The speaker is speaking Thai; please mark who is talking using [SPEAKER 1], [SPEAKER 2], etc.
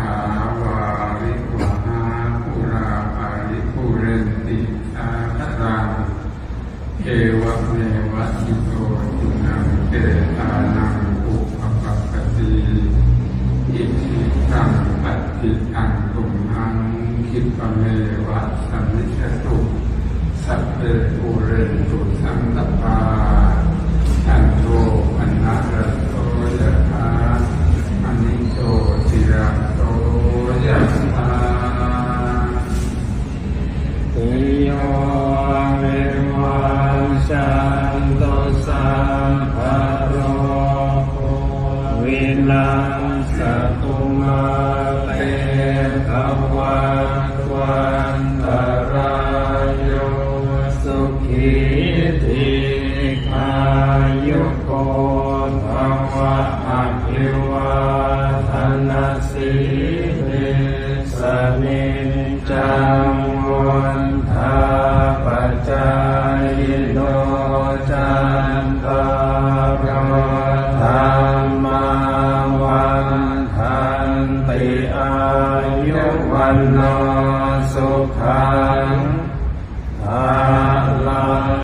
[SPEAKER 1] าวาริวหาปุราปาริปุเรนติสาครังเอวะเมวะอิโตทินังเปตานังอุปปัปปติอิทิตังปัตติตังตุมหังคิปะเมวะสัมมิจตุสัพเพปุเรนตุสังกปาอันโตอันนะระโตยะถามณิโตติระโตยะถาติโยวิวัชชันตุสัพพะโรโควินัสตุมาเตภวัตวันตรายโยสุขีทีขายุโกภวะอภิวาทนาสิริสนิจังวันทาปัจจายโนจันตารธรรมาวันทันติอายุวันโนสุขัง